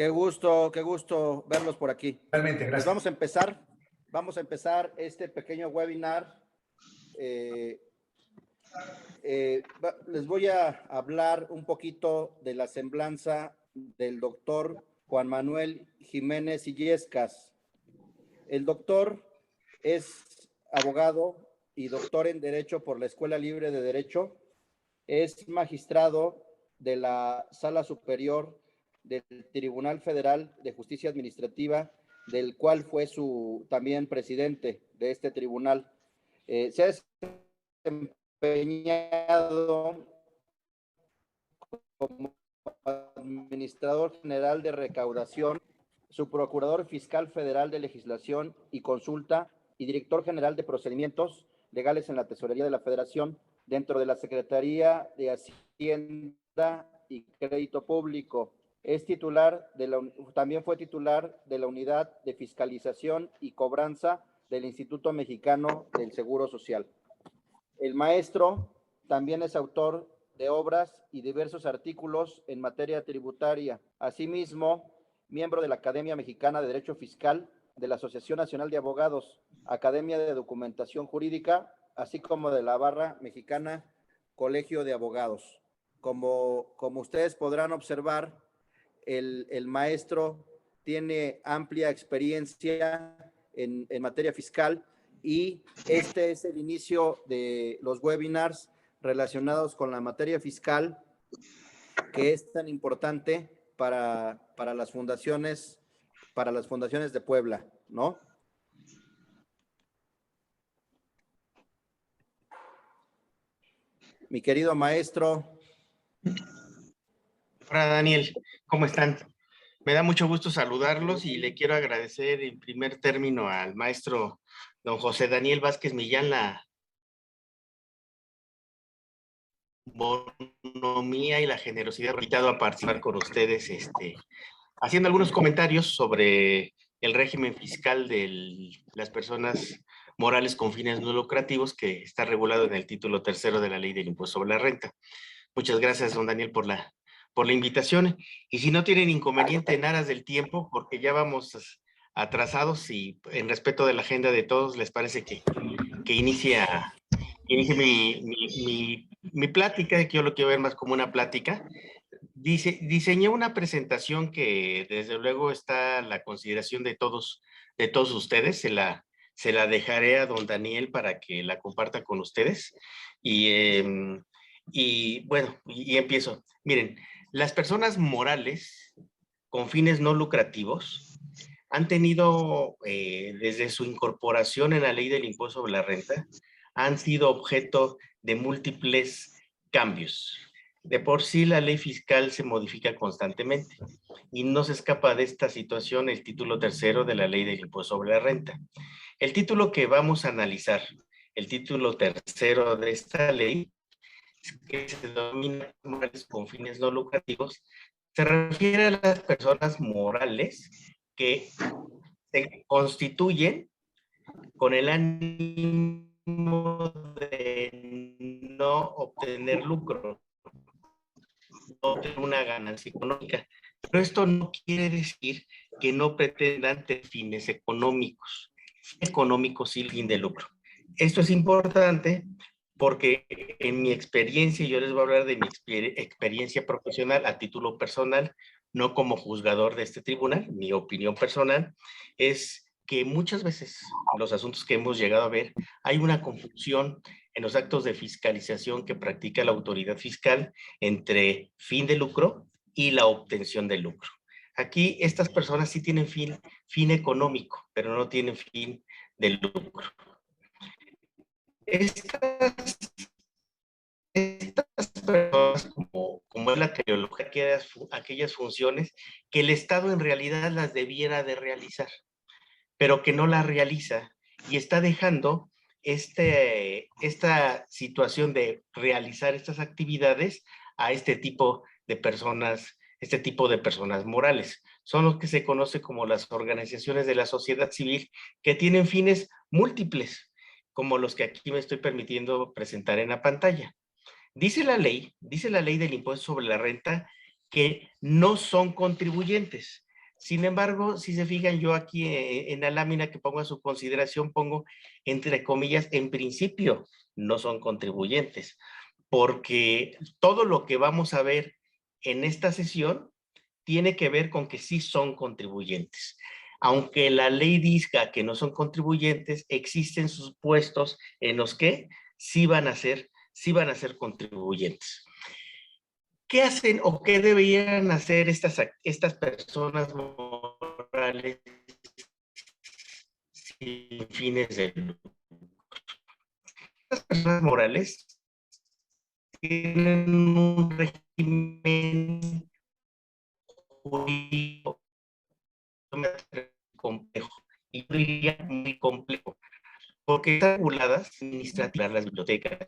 Qué gusto verlos por aquí. Realmente, Pues gracias. vamos a empezar este pequeño webinar. Les voy a hablar un poquito de la semblanza del doctor Juan Manuel Jiménez Illescas. El doctor es abogado y doctor en Derecho por la Escuela Libre de Derecho. Es magistrado de la Sala Superior del Tribunal Federal de Justicia Administrativa, del cual fue también presidente de este tribunal. Se ha desempeñado como administrador general de recaudación, subprocurador fiscal federal de legislación y consulta y director general de procedimientos legales en la Tesorería de la Federación dentro de la Secretaría de Hacienda y Crédito Público. También fue titular de la Unidad de Fiscalización y Cobranza del Instituto Mexicano del Seguro Social. El maestro también es autor de obras y diversos artículos en materia tributaria. Asimismo, miembro de la Academia Mexicana de Derecho Fiscal, de la Asociación Nacional de Abogados, Academia de Documentación Jurídica, así como de la Barra Mexicana Colegio de Abogados. Como ustedes podrán observar, el maestro tiene amplia experiencia en materia fiscal y este es el inicio de los webinars relacionados con la materia fiscal que es tan importante para las fundaciones de Puebla, ¿no? Mi querido maestro. Hola Daniel, ¿cómo están? Me da mucho gusto saludarlos y le quiero agradecer en primer término al maestro don José Daniel Vázquez Millán la bonomía y la generosidad invitado a participar con ustedes, haciendo algunos comentarios sobre el régimen fiscal de las personas morales con fines no lucrativos que está regulado en el título 3º de la Ley del Impuesto sobre la Renta. Muchas gracias, don Daniel, por la invitación. Y si no tienen inconveniente en aras del tiempo, porque ya vamos atrasados y en respeto de la agenda de todos, ¿les parece que inicie mi plática, que yo lo quiero ver más como una plática? Diseñé una presentación que desde luego está a la consideración de todos ustedes. Se la dejaré a don Daniel para que la comparta con ustedes. Y bueno, y empiezo. Miren, las personas morales con fines no lucrativos han tenido, desde su incorporación en la Ley del Impuesto sobre la Renta, han sido objeto de múltiples cambios. De por sí la ley fiscal se modifica constantemente y no se escapa de esta situación el título 3º de la Ley del Impuesto sobre la Renta. El título que vamos a analizar, el título 3º de esta ley, que se denomina morales con fines no lucrativos, se refiere a las personas morales que se constituyen con el ánimo de no obtener lucro, no obtener una ganancia económica. Pero esto no quiere decir que no pretendan tener fines económicos sin fin de lucro. Esto es importante porque en mi experiencia, yo les voy a hablar de mi experiencia profesional a título personal, no como juzgador de este tribunal. Mi opinión personal es que muchas veces los asuntos que hemos llegado a ver, hay una confusión en los actos de fiscalización que practica la autoridad fiscal entre fin de lucro y la obtención de lucro. Aquí estas personas sí tienen fin económico, pero no tienen fin de lucro. Estas personas, como es la teología, aquellas funciones que el Estado en realidad las debiera de realizar, pero que no las realiza y está dejando esta situación de realizar estas actividades a este tipo de personas morales. Son los que se conoce como las organizaciones de la sociedad civil, que tienen fines múltiples, como los que aquí me estoy permitiendo presentar en la pantalla. Dice la ley del impuesto sobre la renta que no son contribuyentes. Sin embargo, si se fijan, yo aquí en la lámina que pongo a su consideración, pongo entre comillas, en principio no son contribuyentes, porque todo lo que vamos a ver en esta sesión tiene que ver con que sí son contribuyentes. Aunque la ley diga que no son contribuyentes, existen supuestos en los que sí van a ser contribuyentes. ¿Qué hacen o qué deberían hacer estas personas morales sin fines de lucro? Estas personas morales tienen un régimen jurídico complejo, y yo diría muy complejo, porque están reguladas administrativas las bibliotecas,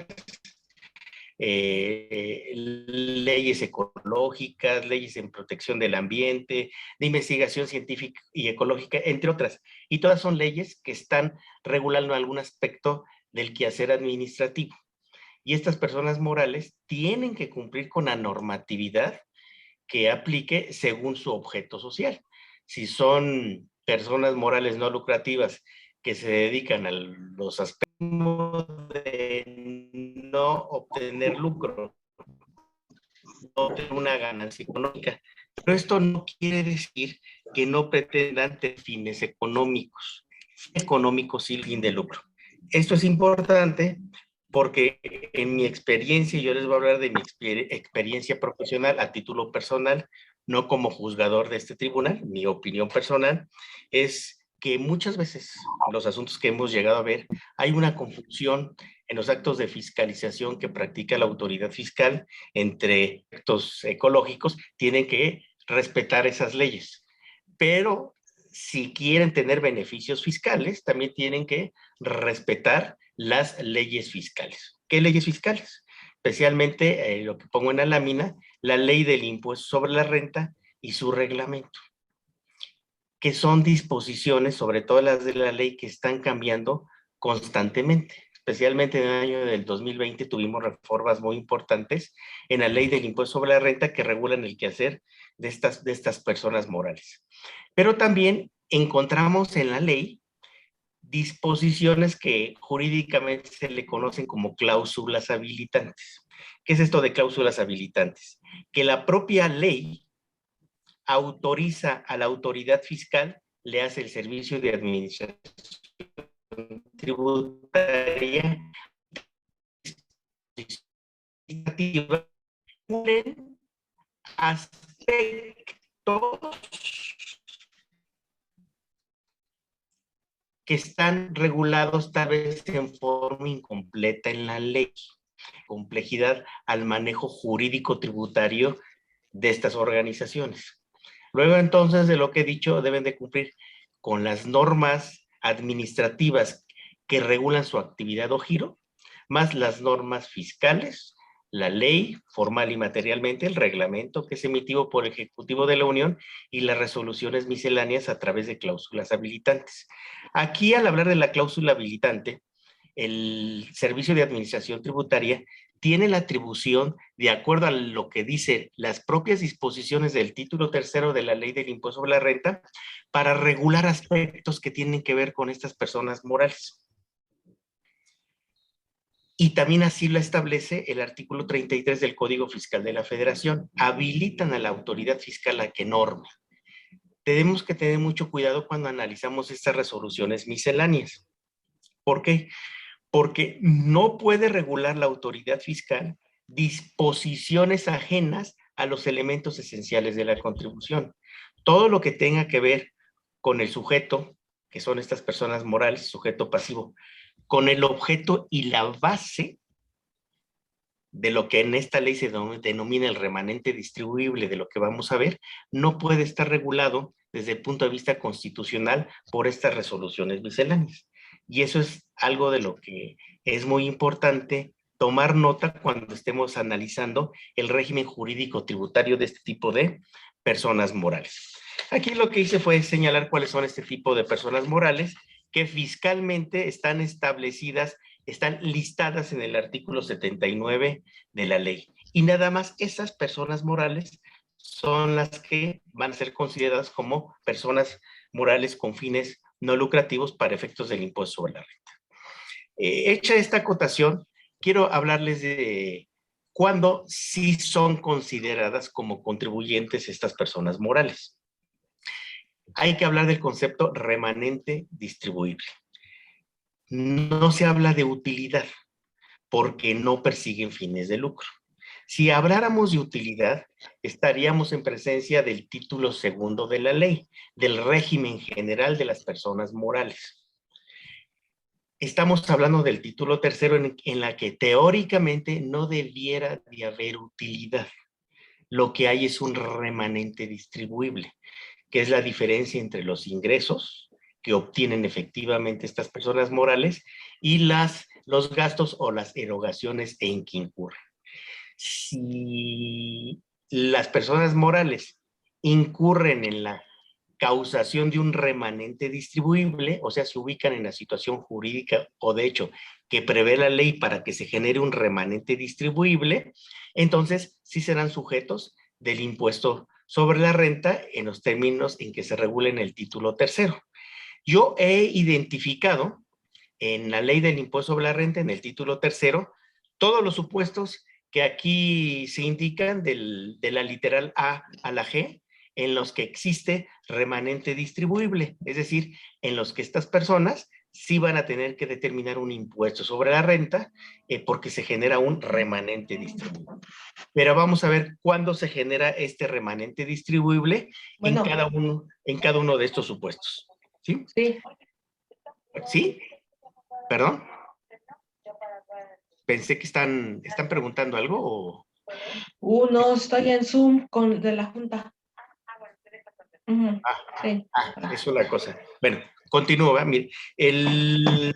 leyes ecológicas, leyes en protección del ambiente, de investigación científica y ecológica, entre otras. Y todas son leyes que están regulando algún aspecto del quehacer administrativo. Y estas personas morales tienen que cumplir con la normatividad que aplique según su objeto social. Si son personas morales no lucrativas que se dedican a los aspectos de no obtener lucro, no obtener una ganancia económica. Pero esto no quiere decir que no pretendan tener fines económicos sin fin de lucro. Esto es importante porque en mi experiencia, yo les voy a hablar de mi experiencia profesional a título personal, no como juzgador de este tribunal, mi opinión personal es que muchas veces los asuntos que hemos llegado a ver, hay una confusión en los actos de fiscalización que practica la autoridad fiscal entre actos ecológicos, tienen que respetar esas leyes. Pero si quieren tener beneficios fiscales, también tienen que respetar las leyes fiscales. ¿Qué leyes fiscales? Especialmente lo que pongo en la lámina, la ley del impuesto sobre la renta y su reglamento, que son disposiciones, sobre todo las de la ley, que están cambiando constantemente. Especialmente en el año del 2020 tuvimos reformas muy importantes en la ley del impuesto sobre la renta que regulan el quehacer de estas personas morales. Pero también encontramos en la ley disposiciones que jurídicamente se le conocen como cláusulas habilitantes. ¿Qué es esto de cláusulas habilitantes? Que la propia ley autoriza a la autoridad fiscal, le hace el servicio de administración tributaria, cumplen aspectos que están regulados tal vez en forma incompleta en la ley, complejidad al manejo jurídico tributario de estas organizaciones. Luego entonces de lo que he dicho, deben de cumplir con las normas administrativas que regulan su actividad o giro, más las normas fiscales, la ley formal y materialmente, el reglamento que es emitido por el Ejecutivo de la Unión y las resoluciones misceláneas a través de cláusulas habilitantes. Aquí, al hablar de la cláusula habilitante, el Servicio de Administración Tributaria tiene la atribución, de acuerdo a lo que dicen las propias disposiciones del título tercero de la Ley del Impuesto sobre la Renta, para regular aspectos que tienen que ver con estas personas morales. Y también así lo establece el artículo 33 del Código Fiscal de la Federación. Habilitan a la autoridad fiscal a que norme. Tenemos que tener mucho cuidado cuando analizamos estas resoluciones misceláneas. ¿Por qué? Porque no puede regular la autoridad fiscal disposiciones ajenas a los elementos esenciales de la contribución. Todo lo que tenga que ver con el sujeto, que son estas personas morales, sujeto pasivo, con el objeto y la base de lo que en esta ley se denomina el remanente distribuible, de lo que vamos a ver, no puede estar regulado desde el punto de vista constitucional por estas resoluciones misceláneas. Y eso es algo de lo que es muy importante tomar nota cuando estemos analizando el régimen jurídico tributario de este tipo de personas morales. Aquí lo que hice fue señalar cuáles son este tipo de personas morales que fiscalmente están establecidas, están listadas en el artículo 79 de la ley. Y nada más esas personas morales son las que van a ser consideradas como personas morales con fines no lucrativos para efectos del impuesto sobre la renta. Hecha esta acotación, quiero hablarles de cuándo sí son consideradas como contribuyentes estas personas morales. Hay que hablar del concepto remanente distribuible. No se habla de utilidad porque no persiguen fines de lucro. Si habláramos de utilidad, estaríamos en presencia del título segundo de la ley, del régimen general de las personas morales. Estamos hablando del título tercero en la que teóricamente no debiera de haber utilidad. Lo que hay es un remanente distribuible, que es la diferencia entre los ingresos que obtienen efectivamente estas personas morales y los gastos o las erogaciones en que incurren. Si las personas morales incurren en la causación de un remanente distribuible, o sea, se ubican en la situación jurídica o de hecho que prevé la ley para que se genere un remanente distribuible, entonces sí serán sujetos del impuesto sobre la renta en los términos en que se regula en el título tercero. Yo he identificado en la ley del impuesto sobre la renta, en el título tercero, todos los supuestos que aquí se indican de la literal A a la G, en los que existe remanente distribuible, es decir, en los que estas personas sí van a tener que determinar un impuesto sobre la renta porque se genera un remanente distribuible. Pero vamos a ver cuándo se genera este remanente distribuible Bueno. en cada uno de estos supuestos. ¿Sí? Sí. ¿Sí? ¿Perdón? Pensé que están preguntando algo o... No, estoy en Zoom de la Junta. Sí. Eso es la cosa. Bueno, continúo, ¿va? Mire, el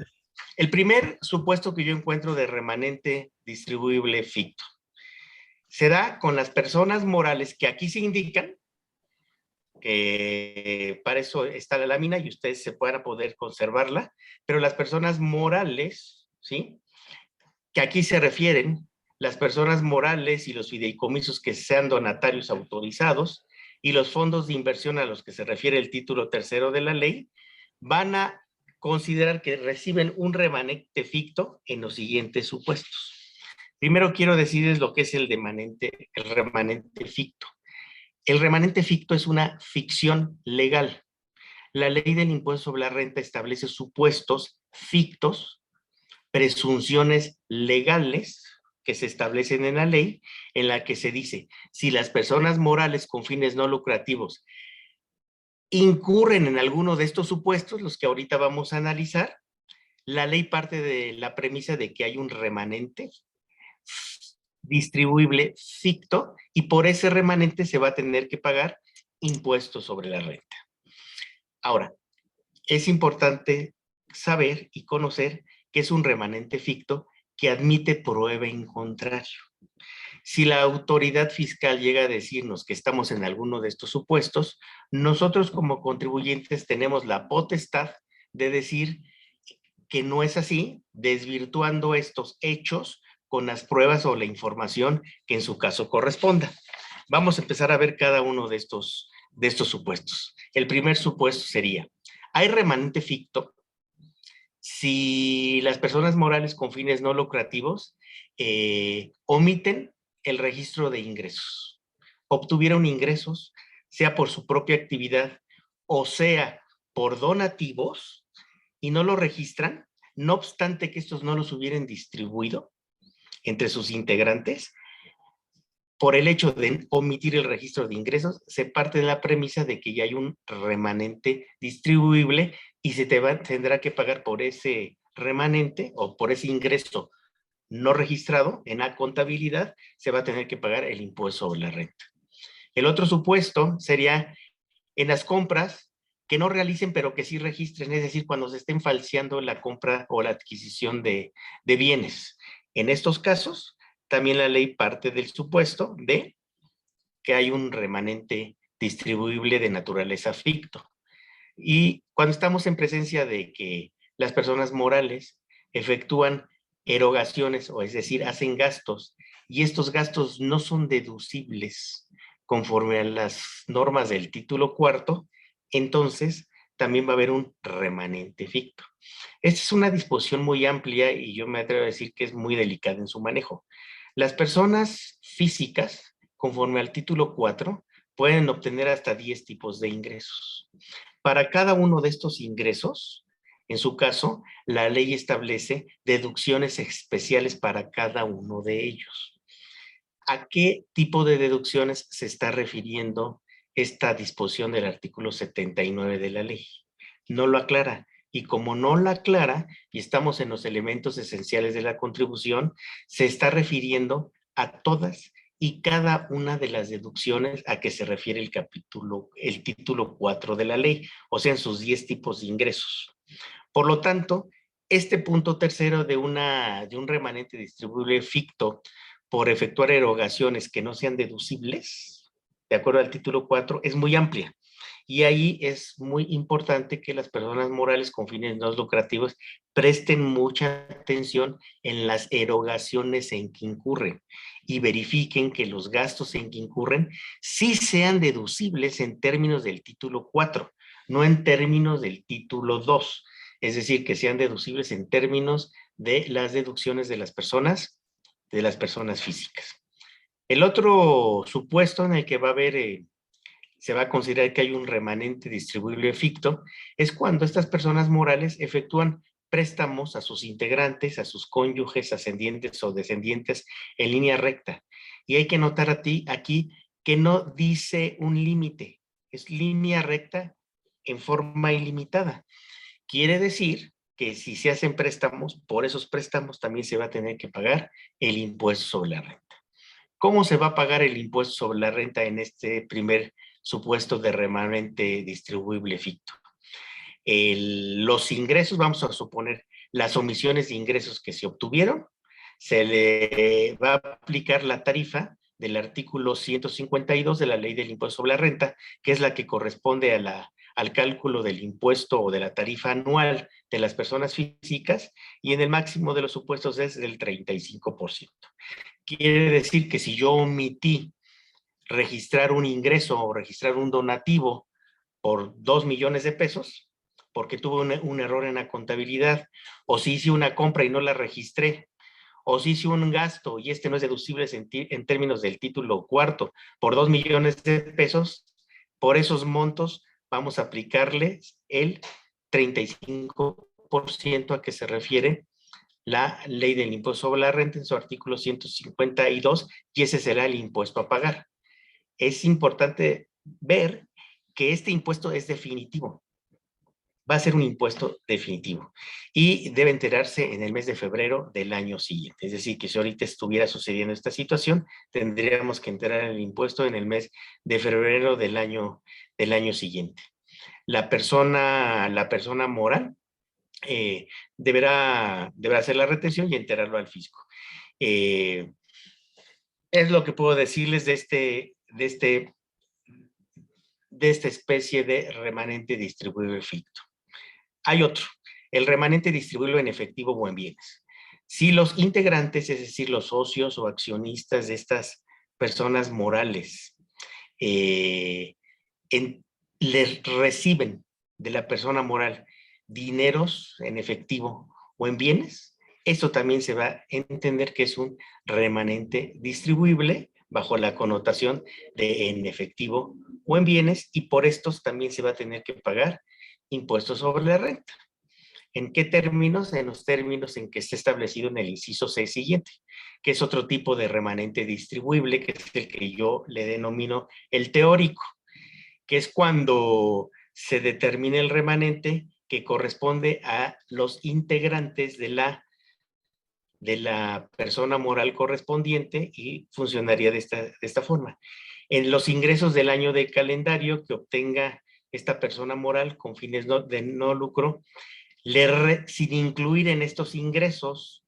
primer supuesto que yo encuentro de remanente distribuible ficto se da con las personas morales que aquí se indican, que para eso está la lámina y ustedes se puedan poder conservarla, pero las personas morales, ¿sí? Que aquí se refieren las personas morales y los fideicomisos que sean donatarios autorizados y los fondos de inversión a los que se refiere el título tercero de la ley, van a considerar que reciben un remanente ficto en los siguientes supuestos. Primero quiero decirles lo que es el remanente ficto. El remanente ficto es una ficción legal. La ley del impuesto sobre la renta establece supuestos fictos, presunciones legales que se establecen en la ley, en la que se dice, si las personas morales con fines no lucrativos incurren en alguno de estos supuestos, los que ahorita vamos a analizar, la ley parte de la premisa de que hay un remanente distribuible ficto y por ese remanente se va a tener que pagar impuestos sobre la renta. Ahora, es importante saber y conocer que es un remanente ficto que admite prueba en contrario. Si la autoridad fiscal llega a decirnos que estamos en alguno de estos supuestos, nosotros como contribuyentes tenemos la potestad de decir que no es así, desvirtuando estos hechos con las pruebas o la información que en su caso corresponda. Vamos a empezar a ver cada uno de estos supuestos. El primer supuesto sería, hay remanente ficto si las personas morales con fines no lucrativos omiten el registro de ingresos. Obtuvieron ingresos, sea por su propia actividad o sea por donativos, y no lo registran, no obstante que estos no los hubieran distribuido entre sus integrantes, por el hecho de omitir el registro de ingresos, se parte de la premisa de que ya hay un remanente distribuible y se tendrá que pagar por ese remanente o por ese ingreso no registrado en la contabilidad, se va a tener que pagar el impuesto sobre la renta. El otro supuesto sería en las compras que no realicen, pero que sí registren, es decir, cuando se estén falseando la compra o la adquisición de bienes. En estos casos, también la ley parte del supuesto de que hay un remanente distribuible de naturaleza ficto. Y cuando estamos en presencia de que las personas morales efectúan erogaciones, o es decir, hacen gastos, y estos gastos no son deducibles conforme a las normas del título cuarto, entonces también va a haber un remanente ficto. Esta es una disposición muy amplia y yo me atrevo a decir que es muy delicada en su manejo. Las personas físicas, conforme al título 4, pueden obtener hasta 10 tipos de ingresos. Para cada uno de estos ingresos, en su caso, la ley establece deducciones especiales para cada uno de ellos. ¿A qué tipo de deducciones se está refiriendo esta disposición del artículo 79 de la ley? No lo aclara. Y como no la aclara, y estamos en los elementos esenciales de la contribución, se está refiriendo a todas y cada una de las deducciones a que se refiere el título 4 de la ley, o sea, en sus 10 tipos de ingresos. Por lo tanto, este punto tercero de un remanente distribuible ficto por efectuar erogaciones que no sean deducibles, de acuerdo al título 4, es muy amplia. Y ahí es muy importante que las personas morales con fines no lucrativos presten mucha atención en las erogaciones en que incurren y verifiquen que los gastos en que incurren sí sean deducibles en términos del título 4, no en términos del título 2. Es decir, que sean deducibles en términos de las deducciones de las personas físicas. El otro supuesto en el que va a haber se va a considerar que hay un remanente distribuible ficto, es cuando estas personas morales efectúan préstamos a sus integrantes, a sus cónyuges, ascendientes o descendientes en línea recta. Y hay que notar aquí que no dice un límite, es línea recta en forma ilimitada. Quiere decir que si se hacen préstamos, por esos préstamos también se va a tener que pagar el impuesto sobre la renta. ¿Cómo se va a pagar el impuesto sobre la renta en este primer supuesto de remanente distribuible ficto? Los ingresos, vamos a suponer las omisiones de ingresos que se obtuvieron, se le va a aplicar la tarifa del artículo 152 de la Ley del Impuesto sobre la Renta, que es la que corresponde al cálculo del impuesto o de la tarifa anual de las personas físicas, y en el máximo de los supuestos es del 35%. Quiere decir que si yo omití registrar un ingreso o registrar un donativo por 2 millones de pesos, porque tuve un error en la contabilidad, o si hice una compra y no la registré, o si hice un gasto y este no es deducible en términos del título cuarto por 2 millones de pesos, por esos montos vamos a aplicarles el 35% a que se refiere la ley del impuesto sobre la renta en su artículo 152, y ese será el impuesto a pagar. Es importante ver que este impuesto es definitivo. Va a ser un impuesto definitivo y debe enterarse en el mes de febrero del año siguiente. Es decir, que si ahorita estuviera sucediendo esta situación, tendríamos que enterar el impuesto en el mes de febrero del año siguiente. La persona moral deberá hacer la retención y enterarlo al fisco. Es lo que puedo decirles de esta especie de remanente distribuible ficto. Hay otro, el remanente distribuible en efectivo o en bienes. Si los integrantes, es decir, los socios o accionistas de estas personas morales, les reciben de la persona moral dineros en efectivo o en bienes, esto también se va a entender que es un remanente distribuible bajo la connotación de en efectivo o en bienes, y por estos también se va a tener que pagar impuestos sobre la renta. ¿En qué términos? En los términos en que está establecido en el inciso C siguiente, que es otro tipo de remanente distribuible, que es el que yo le denomino el teórico, que es cuando se determina el remanente que corresponde a los integrantes de la persona moral correspondiente y funcionaría de esta forma. En los ingresos del año de calendario que obtenga esta persona moral con fines de no lucro, sin incluir en estos ingresos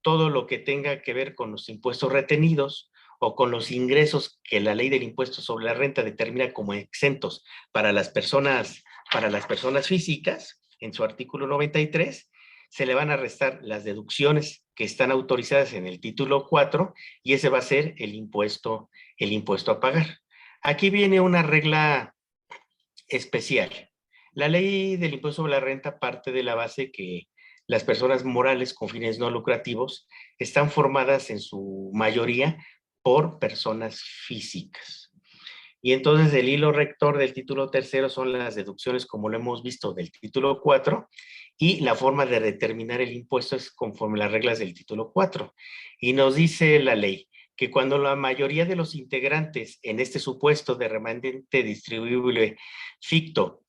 todo lo que tenga que ver con los impuestos retenidos o con los ingresos que la ley del impuesto sobre la renta determina como exentos para las personas físicas, en su artículo 93, se le van a restar las deducciones que están autorizadas en el título 4 y ese va a ser el impuesto a pagar. Aquí viene una regla especial. La ley del impuesto sobre la renta parte de la base que las personas morales con fines no lucrativos están formadas en su mayoría por personas físicas. Y entonces el hilo rector del título tercero son las deducciones, como lo hemos visto, del título 4, y la forma de determinar el impuesto es conforme las reglas del título 4. Y nos dice la ley que cuando la mayoría de los integrantes en este supuesto de remanente distribuible ficto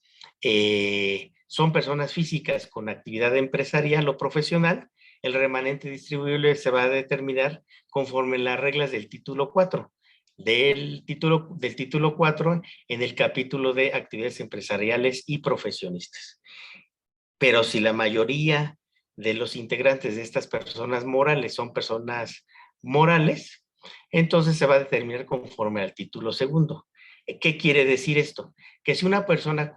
son personas físicas con actividad empresarial o profesional, el remanente distribuible se va a determinar conforme las reglas del título 4. Del título 4 en el capítulo de actividades empresariales y profesionistas. Pero si la mayoría de los integrantes de estas personas morales son personas morales, entonces se va a determinar conforme al título segundo. ¿Qué quiere decir esto? Que si una persona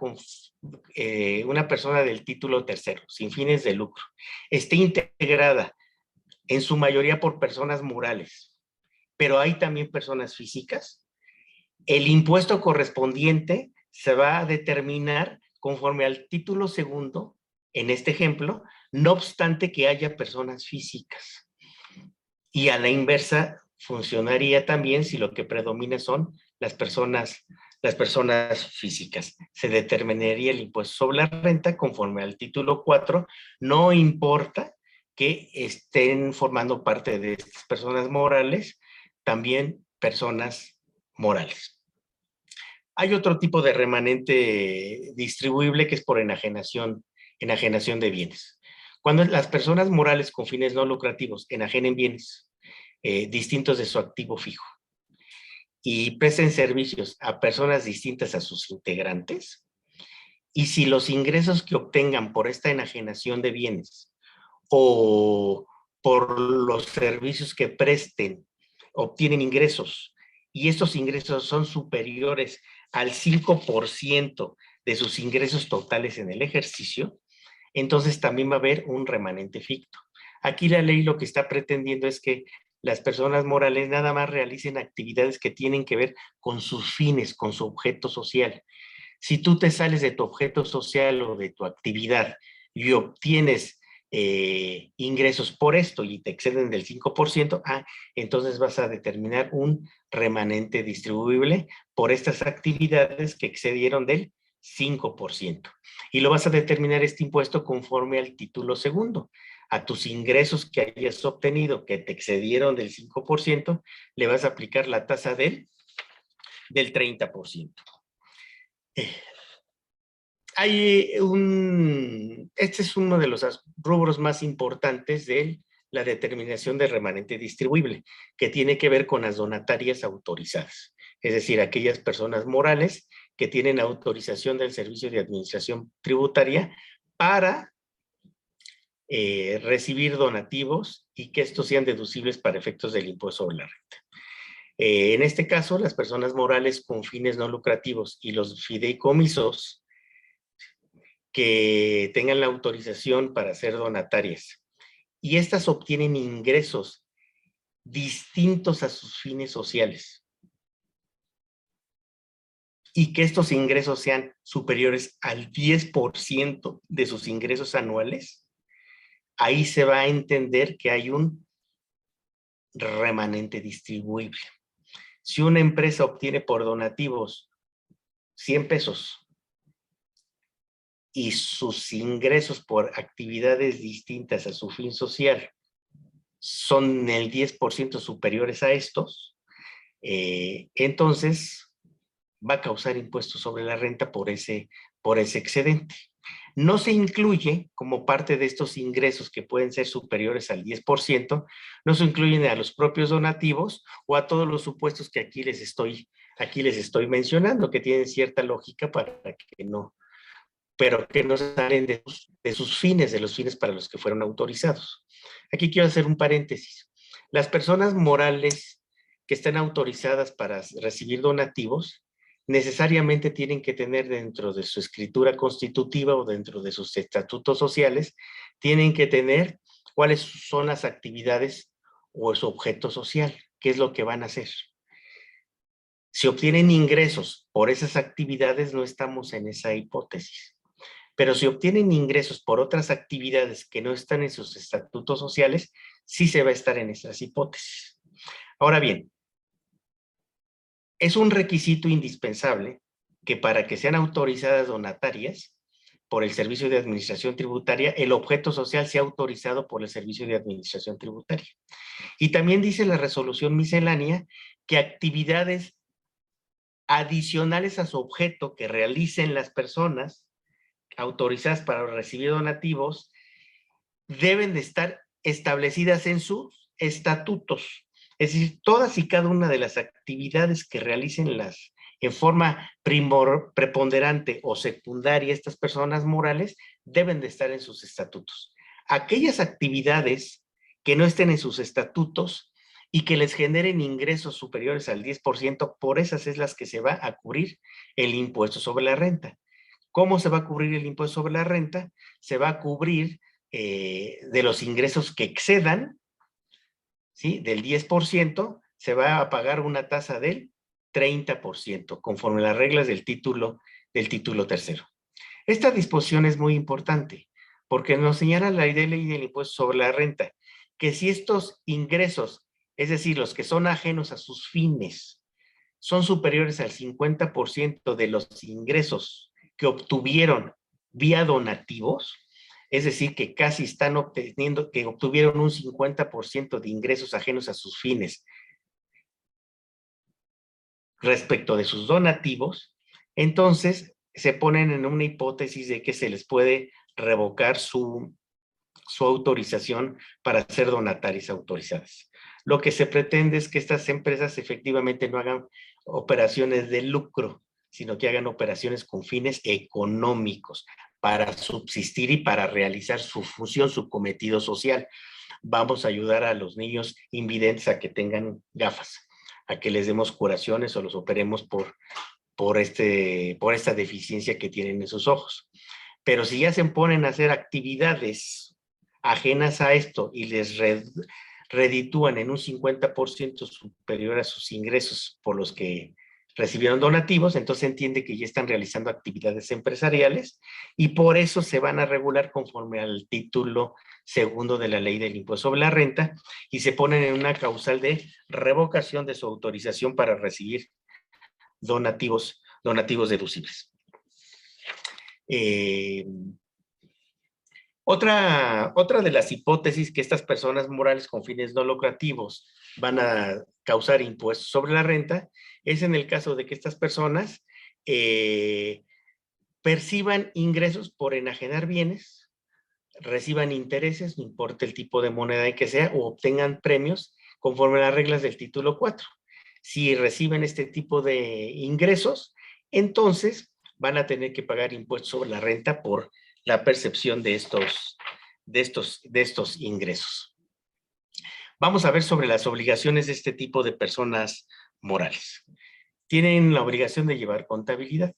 del título tercero, sin fines de lucro, esté integrada en su mayoría por personas morales, pero hay también personas físicas, el impuesto correspondiente se va a determinar conforme al título segundo, en este ejemplo, no obstante que haya personas físicas. Y a la inversa funcionaría también si lo que predomina son las personas físicas. Se determinaría el impuesto sobre la renta conforme al título 4, no importa que estén formando parte de estas personas morales, también personas morales. Hay otro tipo de remanente distribuible que es por enajenación de bienes. Cuando las personas morales con fines no lucrativos enajenen bienes distintos de su activo fijo y presten servicios a personas distintas a sus integrantes, y si los ingresos que obtengan por esta enajenación de bienes o por los servicios que presten obtienen ingresos y estos ingresos son superiores al 5% de sus ingresos totales en el ejercicio, entonces también va a haber un remanente ficto. Aquí la ley lo que está pretendiendo es que las personas morales nada más realicen actividades que tienen que ver con sus fines, con su objeto social. Si tú te sales de tu objeto social o de tu actividad y obtienes ingresos por esto y te exceden del 5%, entonces vas a determinar un remanente distribuible por estas actividades que excedieron del 5%. Y lo vas a determinar este impuesto conforme al título segundo. A tus ingresos que hayas obtenido que te excedieron del 5%, le vas a aplicar la tasa del 30%. Este es uno de los rubros más importantes de la determinación de remanente distribuible, que tiene que ver con las donatarias autorizadas, es decir, aquellas personas morales que tienen autorización del Servicio de Administración Tributaria para recibir donativos y que estos sean deducibles para efectos del impuesto sobre la renta. En este caso, las personas morales con fines no lucrativos y los fideicomisos que tengan la autorización para ser donatarias y estas obtienen ingresos distintos a sus fines sociales y que estos ingresos sean superiores al 10% de sus ingresos anuales, ahí se va a entender que hay un remanente distribuible. Si una empresa obtiene por donativos 100 pesos y sus ingresos por actividades distintas a su fin social son el 10% superiores a estos, entonces va a causar impuestos sobre la renta por ese excedente. No se incluye como parte de estos ingresos que pueden ser superiores al 10%, no se incluyen a los propios donativos o a todos los supuestos que aquí les estoy mencionando, que tienen cierta lógica para que no, pero que no salen de sus fines, de los fines para los que fueron autorizados. Aquí quiero hacer un paréntesis. Las personas morales que están autorizadas para recibir donativos necesariamente tienen que tener dentro de su escritura constitutiva o dentro de sus estatutos sociales, tienen que tener cuáles son las actividades o su objeto social, qué es lo que van a hacer. Si obtienen ingresos por esas actividades, no estamos en esa hipótesis. Pero si obtienen ingresos por otras actividades que no están en sus estatutos sociales, sí se va a estar en esas hipótesis. Ahora bien, es un requisito indispensable que para que sean autorizadas donatarias por el Servicio de Administración Tributaria, el objeto social sea autorizado por el Servicio de Administración Tributaria. Y también dice la resolución miscelánea que actividades adicionales a su objeto que realicen las personas autorizadas para recibir donativos deben de estar establecidas en sus estatutos. Es decir, todas y cada una de las actividades que realicen en forma preponderante o secundaria estas personas morales deben de estar en sus estatutos. Aquellas actividades que no estén en sus estatutos y que les generen ingresos superiores al 10%, por esas es las que se va a cubrir el impuesto sobre la renta. ¿Cómo se va a cubrir el impuesto sobre la renta? Se va a cubrir de los ingresos que excedan, ¿sí? Del 10%, se va a pagar una tasa del 30%, conforme a las reglas del título tercero. Esta disposición es muy importante, porque nos señala la ley del impuesto sobre la renta, que si estos ingresos, es decir, los que son ajenos a sus fines, son superiores al 50% de los ingresos que obtuvieron vía donativos, es decir, que casi están obteniendo, que obtuvieron un 50% de ingresos ajenos a sus fines respecto de sus donativos, entonces se ponen en una hipótesis de que se les puede revocar su autorización para ser donatarias autorizadas. Lo que se pretende es que estas empresas efectivamente no hagan operaciones de lucro, sino que hagan operaciones con fines económicos para subsistir y para realizar su función, su cometido social. Vamos a ayudar a los niños invidentes a que tengan gafas, a que les demos curaciones o los operemos por esta deficiencia que tienen en sus ojos. Pero si ya se ponen a hacer actividades ajenas a esto y les reditúan en un 50% superior a sus ingresos por los que recibieron donativos, entonces entiende que ya están realizando actividades empresariales y por eso se van a regular conforme al título segundo de la ley del impuesto sobre la renta y se ponen en una causal de revocación de su autorización para recibir donativos deducibles. Otra de las hipótesis que estas personas morales con fines no lucrativos van a causar impuestos sobre la renta es en el caso de que estas personas perciban ingresos por enajenar bienes, reciban intereses, no importa el tipo de moneda en que sea, o obtengan premios conforme a las reglas del título 4. Si reciben este tipo de ingresos, entonces van a tener que pagar impuestos sobre la renta por la percepción de estos ingresos. Vamos a ver sobre las obligaciones de este tipo de personas morales. Tienen la obligación de llevar contabilidad,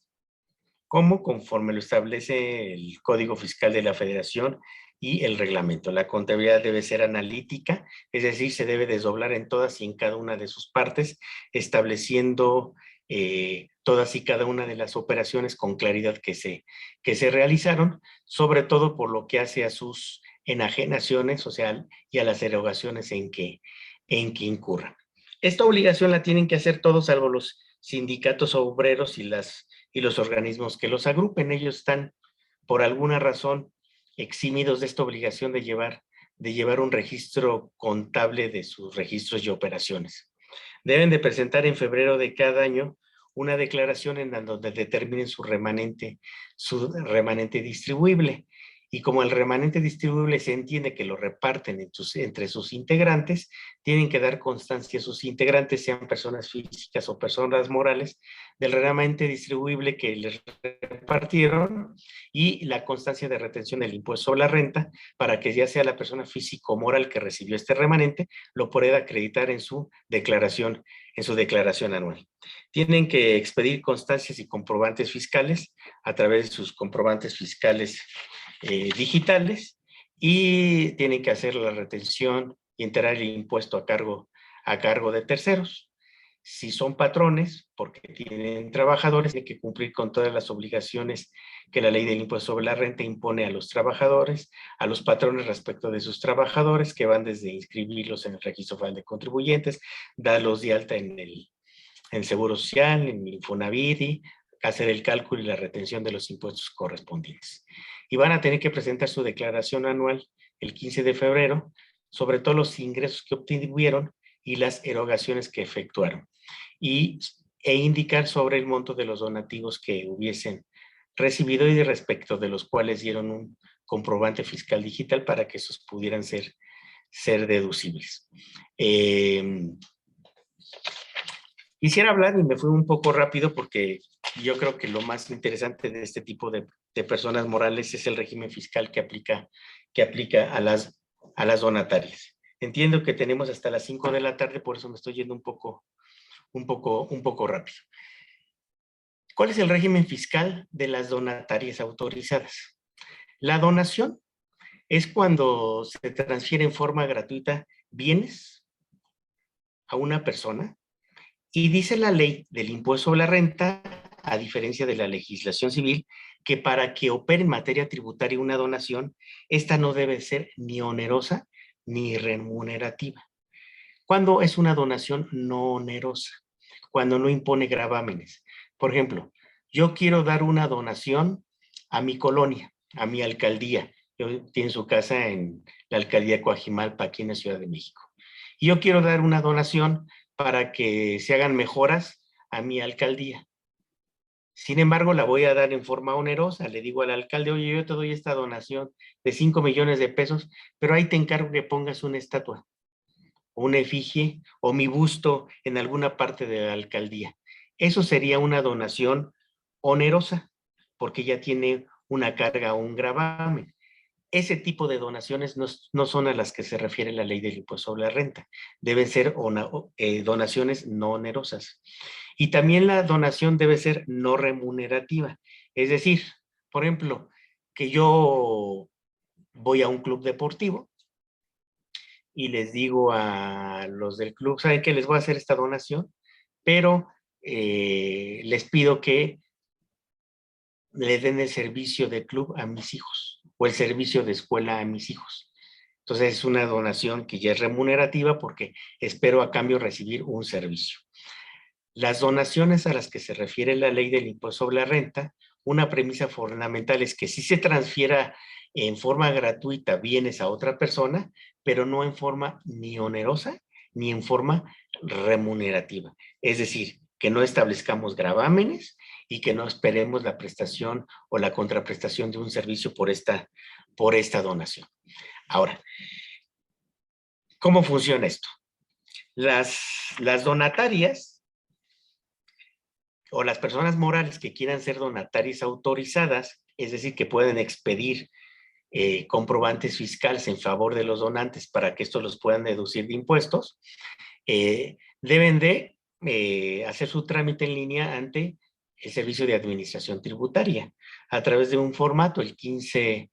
como conforme lo establece el Código Fiscal de la Federación y el reglamento. La contabilidad debe ser analítica, es decir, se debe desdoblar en todas y en cada una de sus partes, estableciendo todas y cada una de las operaciones con claridad que se realizaron, sobre todo por lo que hace a sus enajenaciones, o sea, y a las erogaciones en que incurran. Esta obligación la tienen que hacer todos, salvo los sindicatos obreros y los organismos que los agrupen. Ellos están, por alguna razón, eximidos de esta obligación de llevar un registro contable de sus registros y operaciones. Deben de presentar en febrero de cada año una declaración en donde determinen su remanente distribuible. Y como el remanente distribuible se entiende que lo reparten entre sus integrantes, tienen que dar constancia a sus integrantes, sean personas físicas o personas morales, del remanente distribuible que les repartieron y la constancia de retención del impuesto sobre la renta para que ya sea la persona física o moral que recibió este remanente lo pueda acreditar en su declaración anual. Tienen que expedir constancias y comprobantes fiscales a través de sus comprobantes fiscales digitales y tienen que hacer la retención y enterar el impuesto a cargo de terceros. Si son patrones, porque tienen trabajadores, tienen que cumplir con todas las obligaciones que la ley del impuesto sobre la renta impone a los trabajadores, a los patrones respecto de sus trabajadores, que van desde inscribirlos en el registro federal de contribuyentes, darlos de alta en el Seguro Social, en el Infonavit, hacer el cálculo y la retención de los impuestos correspondientes. Y van a tener que presentar su declaración anual el 15 de febrero, sobre todo los ingresos que obtuvieron y las erogaciones que efectuaron, e indicar sobre el monto de los donativos que hubiesen recibido y respecto de los cuales dieron un comprobante fiscal digital para que esos pudieran ser deducibles. Quisiera hablar, y me fui un poco rápido porque yo creo que lo más interesante de este tipo de personas morales es el régimen fiscal que aplica a las donatarias. Entiendo que tenemos hasta las 5 de la tarde, por eso me estoy yendo un poco rápido. ¿Cuál es el régimen fiscal de las donatarias autorizadas? La donación es cuando se transfiere en forma gratuita bienes a una persona, y dice la ley del impuesto sobre la renta, a diferencia de la legislación civil, que para que opere en materia tributaria una donación, esta no debe ser ni onerosa ni remunerativa. ¿Cuándo es una donación no onerosa? Cuando no impone gravámenes. Por ejemplo, yo quiero dar una donación a mi colonia, a mi alcaldía. Yo tengo su casa en la alcaldía Coajimalpa, aquí en la Ciudad de México. Y yo quiero dar una donación para que se hagan mejoras a mi alcaldía. Sin embargo, la voy a dar en forma onerosa. Le digo al alcalde, oye, yo te doy esta donación de 5 millones de pesos, pero ahí te encargo que pongas una estatua, una efigie o mi busto en alguna parte de la alcaldía. Eso sería una donación onerosa, porque ya tiene una carga o un gravamen. Ese tipo de donaciones no son a las que se refiere la ley del impuesto sobre la renta. Deben ser donaciones no onerosas. Y también la donación debe ser no remunerativa. Es decir, por ejemplo, que yo voy a un club deportivo y les digo a los del club, ¿saben qué? Les voy a hacer esta donación, pero les pido que le den el servicio de club a mis hijos o el servicio de escuela a mis hijos. Entonces es una donación que ya es remunerativa porque espero a cambio recibir un servicio. Las donaciones a las que se refiere la ley del impuesto sobre la renta, una premisa fundamental es que sí se transfiera en forma gratuita bienes a otra persona, pero no en forma ni onerosa ni en forma remunerativa. Es decir, que no establezcamos gravámenes y que no esperemos la prestación o la contraprestación de un servicio por esta donación. Ahora, ¿cómo funciona esto? Las donatarias o las personas morales que quieran ser donatarias autorizadas, es decir, que pueden expedir comprobantes fiscales en favor de los donantes para que estos los puedan deducir de impuestos, deben de hacer su trámite en línea ante el Servicio de Administración Tributaria a través de un formato, el 15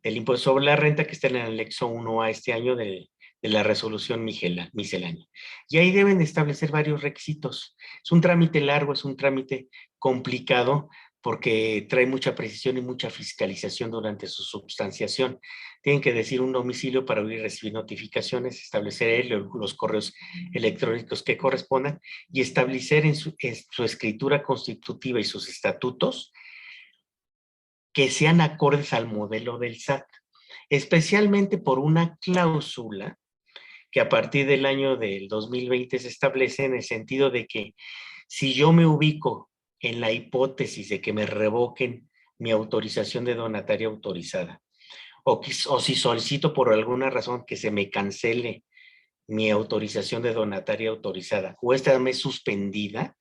del impuesto sobre la renta, que está en el anexo 1A este año de la resolución miscelánea. Y ahí deben de establecer varios requisitos. Es un trámite largo, es un trámite complicado, porque trae mucha precisión y mucha fiscalización durante su substanciación. Tienen que decir un domicilio para oír y recibir notificaciones, establecer los correos electrónicos que correspondan y establecer en su escritura constitutiva y sus estatutos que sean acordes al modelo del SAT, especialmente por una cláusula que a partir del año del 2020 se establece en el sentido de que si yo me ubico en la hipótesis de que me revoquen mi autorización de donataria autorizada, o si solicito por alguna razón que se me cancele mi autorización de donataria autorizada, o esta me es suspendida,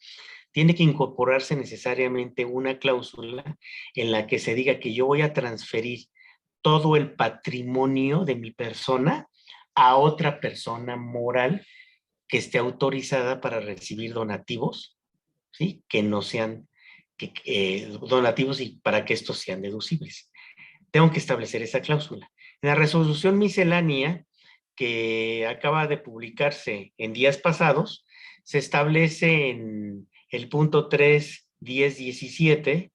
tiene que incorporarse necesariamente una cláusula en la que se diga que yo voy a transferir todo el patrimonio de mi persona a otra persona moral que esté autorizada para recibir donativos, ¿sí? Que no sean donativos y para que estos sean deducibles. Tengo que establecer esa cláusula. En la resolución miscelánea que acaba de publicarse en días pasados, se establece en el punto 3, 10, 17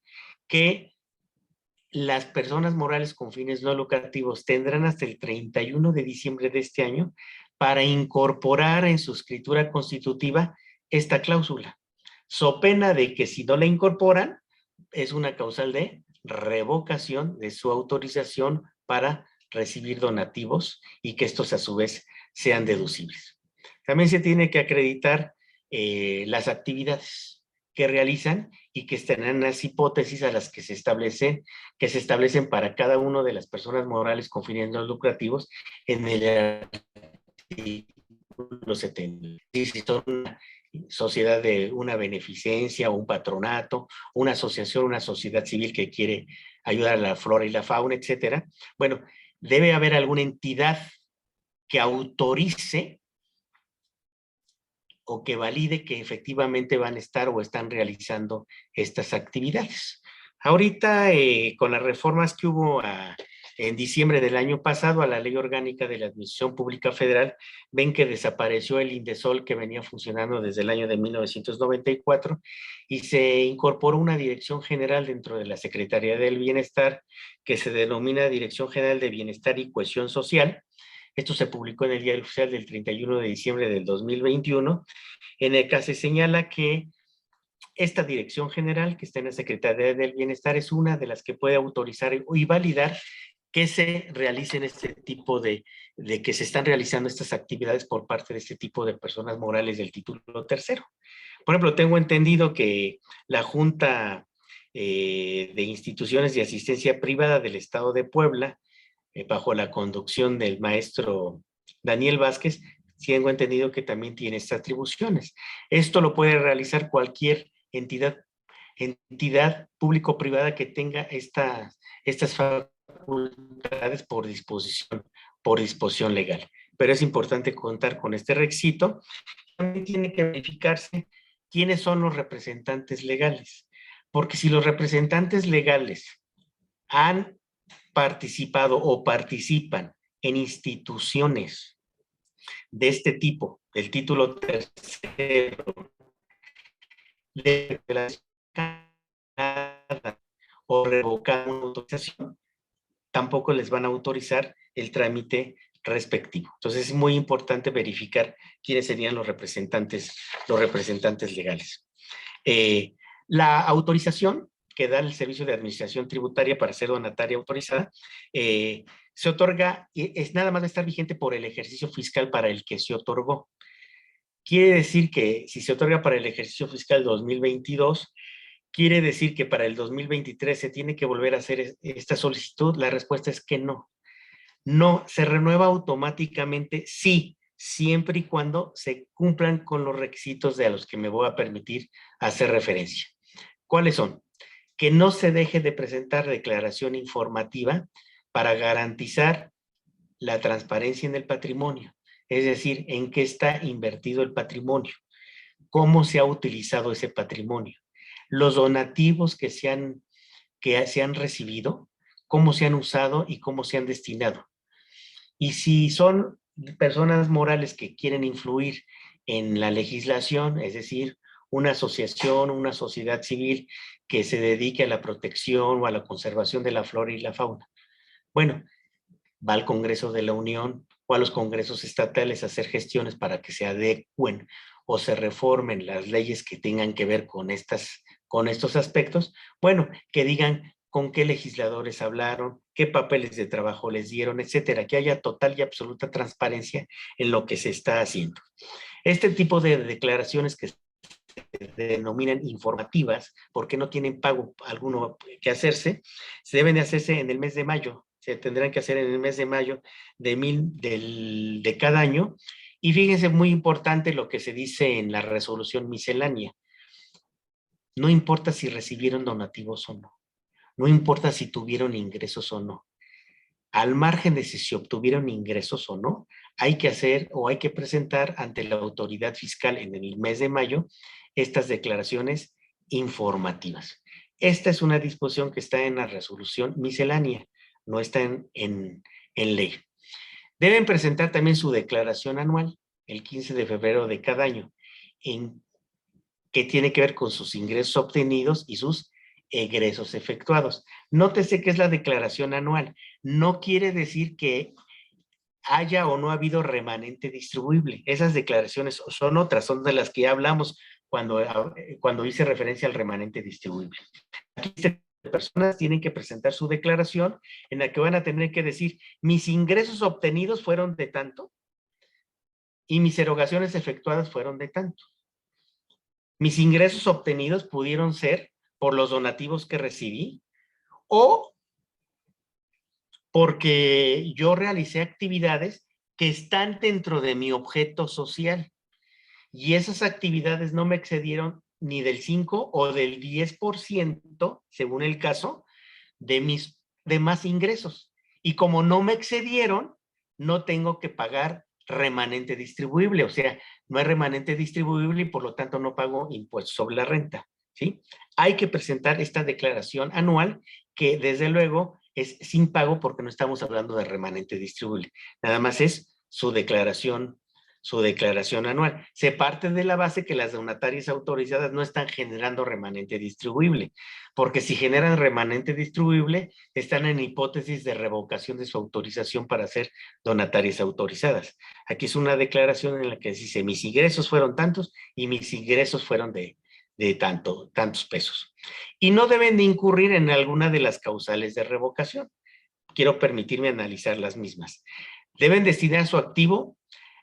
que las personas morales con fines no lucrativos tendrán hasta el 31 de diciembre de este año para incorporar en su escritura constitutiva esta cláusula, so pena de que si no la incorporan, es una causal de revocación de su autorización para recibir donativos y que estos a su vez sean deducibles. También se tiene que acreditar las actividades que realizan y que están en las hipótesis a las que se establecen para cada una de las personas morales con fines no lucrativos en el artículo 70. Si son una sociedad de una beneficencia o un patronato, una asociación, una sociedad civil que quiere ayudar a la flora y la fauna, etcétera. Bueno, debe haber alguna entidad que autorice o que valide que efectivamente van a estar o están realizando estas actividades. Ahorita, con las reformas que hubo en diciembre del año pasado a la Ley Orgánica de la Administración Pública Federal, ven que desapareció el INDESOL que venía funcionando desde el año de 1994 y se incorporó una Dirección General dentro de la Secretaría del Bienestar que se denomina Dirección General de Bienestar y Cohesión Social. Esto se publicó en el Diario Oficial del 31 de diciembre del 2021, en el que se señala que esta Dirección General, que está en la Secretaría del Bienestar, es una de las que puede autorizar y validar que se realicen este tipo de que se están realizando estas actividades por parte de este tipo de personas morales del título tercero. Por ejemplo, tengo entendido que la Junta de Instituciones de Asistencia Privada del Estado de Puebla, bajo la conducción del maestro Daniel Vázquez, tengo entendido que también tiene estas atribuciones. Esto lo puede realizar cualquier entidad público-privada que tenga estas facultades por disposición legal. Pero es importante contar con este requisito. También tiene que verificarse quiénes son los representantes legales, porque si los representantes legales han participado o participan en instituciones de este tipo, el título tercero, de la o revocar una autorización, tampoco les van a autorizar el trámite respectivo. Entonces es muy importante verificar quiénes serían los representantes legales. La autorización que da el Servicio de Administración Tributaria para ser donataria autorizada, se otorga, es nada más de estar vigente por el ejercicio fiscal para el que se otorgó. Quiere decir que si se otorga para el ejercicio fiscal 2022, quiere decir que para el 2023 se tiene que volver a hacer esta solicitud. La respuesta es que no. No, se renueva automáticamente, sí, siempre y cuando se cumplan con los requisitos de a los que me voy a permitir hacer referencia. ¿Cuáles son? Que no se deje de presentar declaración informativa para garantizar la transparencia en el patrimonio, es decir, en qué está invertido el patrimonio, cómo se ha utilizado ese patrimonio, los donativos que se han recibido, cómo se han usado y cómo se han destinado. Y si son personas morales que quieren influir en la legislación, es decir, una asociación, una sociedad civil que se dedique a la protección o a la conservación de la flora y la fauna. Bueno, va al Congreso de la Unión o a los congresos estatales a hacer gestiones para que se adecúen o se reformen las leyes que tengan que ver con estos aspectos. Bueno, que digan con qué legisladores hablaron, qué papeles de trabajo les dieron, etcétera, que haya total y absoluta transparencia en lo que se está haciendo. Este tipo de declaraciones que se denominan informativas, porque no tienen pago alguno que hacerse, se deben de hacerse en el mes de mayo, se tendrán que hacer en el mes de mayo de cada año. Y fíjense, muy importante lo que se dice en la resolución miscelánea. No importa si recibieron donativos o no. No importa si tuvieron ingresos o no. Al margen de si se obtuvieron ingresos o no, hay que hacer o hay que presentar ante la autoridad fiscal en el mes de mayo estas declaraciones informativas. Esta es una disposición que está en la resolución miscelánea, no está en ley. Deben presentar también su declaración anual el 15 de febrero de cada año que tiene que ver con sus ingresos obtenidos y sus egresos efectuados. Nótese que es la declaración anual. No quiere decir que haya o no ha habido remanente distribuible. Esas declaraciones son otras, son de las que ya hablamos cuando hice referencia al remanente distribuible. Aquí personas tienen que presentar su declaración en la que van a tener que decir, mis ingresos obtenidos fueron de tanto y mis erogaciones efectuadas fueron de tanto. Mis ingresos obtenidos pudieron ser por los donativos que recibí o porque yo realicé actividades que están dentro de mi objeto social y esas actividades no me excedieron ni del 5 o del 10%, según el caso, de mis demás ingresos. Y como no me excedieron, no tengo que pagar remanente distribuible, o sea, no hay remanente distribuible y por lo tanto no pago impuestos sobre la renta, ¿sí? Hay que presentar esta declaración anual que desde luego es sin pago porque no estamos hablando de remanente distribuible, nada más es su declaración anual. Se parte de la base que las donatarias autorizadas no están generando remanente distribuible, porque si generan remanente distribuible, están en hipótesis de revocación de su autorización para ser donatarias autorizadas. Aquí es una declaración en la que dice, mis ingresos fueron tantos y mis ingresos fueron de tantos pesos. Y no deben de incurrir en alguna de las causales de revocación. Quiero permitirme analizar las mismas. Deben destinar su activo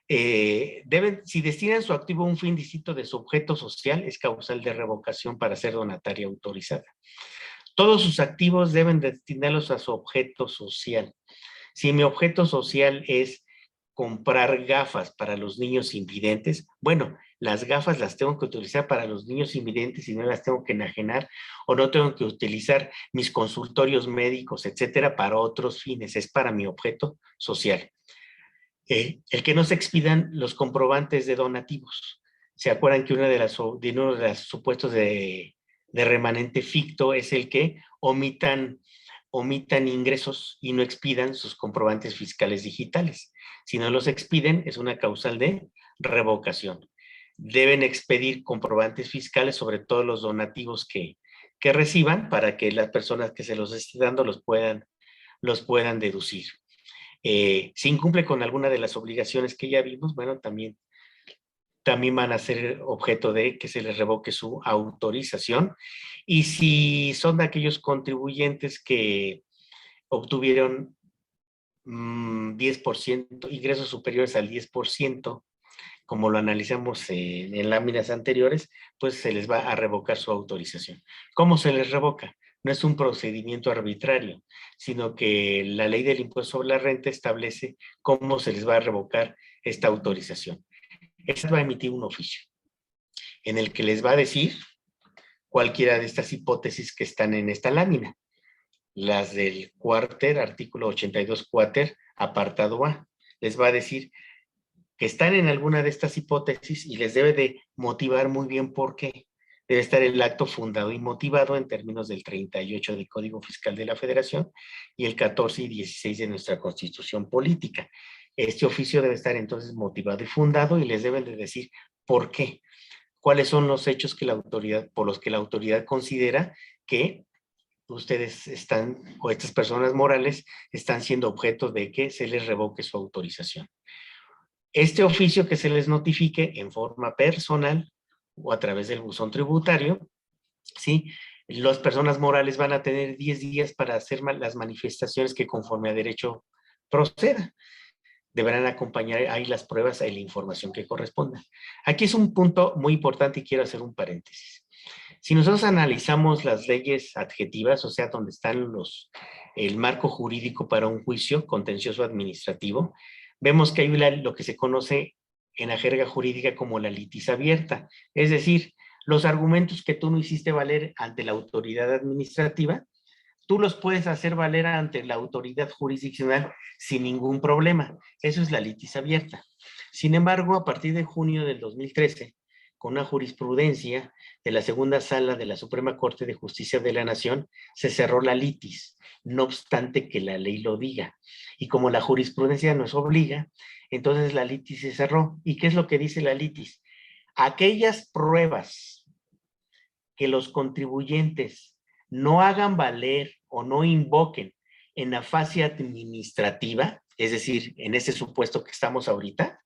si destinan su activo a un fin distinto de su objeto social, es causal de revocación para ser donataria autorizada. Todos sus activos deben destinarlos a su objeto social. Si mi objeto social es comprar gafas para los niños invidentes, bueno, las gafas las tengo que utilizar para los niños invidentes y no las tengo que enajenar o no tengo que utilizar mis consultorios médicos, etcétera, para otros fines, es para mi objeto social. El que no se expidan los comprobantes de donativos. ¿Se acuerdan que uno de los supuestos de remanente ficto es el que omitan ingresos y no expidan sus comprobantes fiscales digitales? Si no los expiden, es una causal de revocación. Deben expedir comprobantes fiscales sobre todos los donativos que reciban para que las personas que se los estén dando los puedan deducir. Si incumple con alguna de las obligaciones que ya vimos, bueno, también van a ser objeto de que se les revoque su autorización. Y si son de aquellos contribuyentes que obtuvieron 10%, ingresos superiores al 10%, como lo analizamos en láminas anteriores, pues se les va a revocar su autorización. ¿Cómo se les revoca? No es un procedimiento arbitrario, sino que la ley del impuesto sobre la renta establece cómo se les va a revocar esta autorización. Esta va a emitir un oficio en el que les va a decir cualquiera de estas hipótesis que están en esta lámina. Las del cuarter, artículo 82 cuarter, apartado A. Les va a decir que están en alguna de estas hipótesis y les debe de motivar muy bien por qué. Debe estar el acto fundado y motivado en términos del 38 del Código Fiscal de la Federación y el 14 y 16 de nuestra Constitución Política. Este oficio debe estar entonces motivado y fundado y les deben de decir por qué. ¿Cuáles son los hechos por los que la autoridad considera que ustedes están, o estas personas morales, están siendo objeto de que se les revoque su autorización? Este oficio que se les notifique en forma personal o a través del buzón tributario, ¿sí? Las personas morales van a tener 10 días para hacer las manifestaciones que conforme a derecho proceda. Deberán acompañar ahí las pruebas y la información que corresponda. Aquí es un punto muy importante y quiero hacer un paréntesis. Si nosotros analizamos las leyes adjetivas, o sea, donde están el marco jurídico para un juicio contencioso administrativo, vemos que hay lo que se conoce en la jerga jurídica como la litis abierta, es decir, los argumentos que tú no hiciste valer ante la autoridad administrativa, tú los puedes hacer valer ante la autoridad jurisdiccional sin ningún problema. Eso es la litis abierta. Sin embargo, a partir de junio del 2013, con una jurisprudencia de la segunda sala de la Suprema Corte de Justicia de la Nación, se cerró la litis, no obstante que la ley lo diga. Y como la jurisprudencia nos obliga, entonces la litis se cerró. ¿Y qué es lo que dice la litis? aquellas pruebas que los contribuyentes no hagan valer o no invoquen en la fase administrativa, es decir, en ese supuesto que estamos ahorita,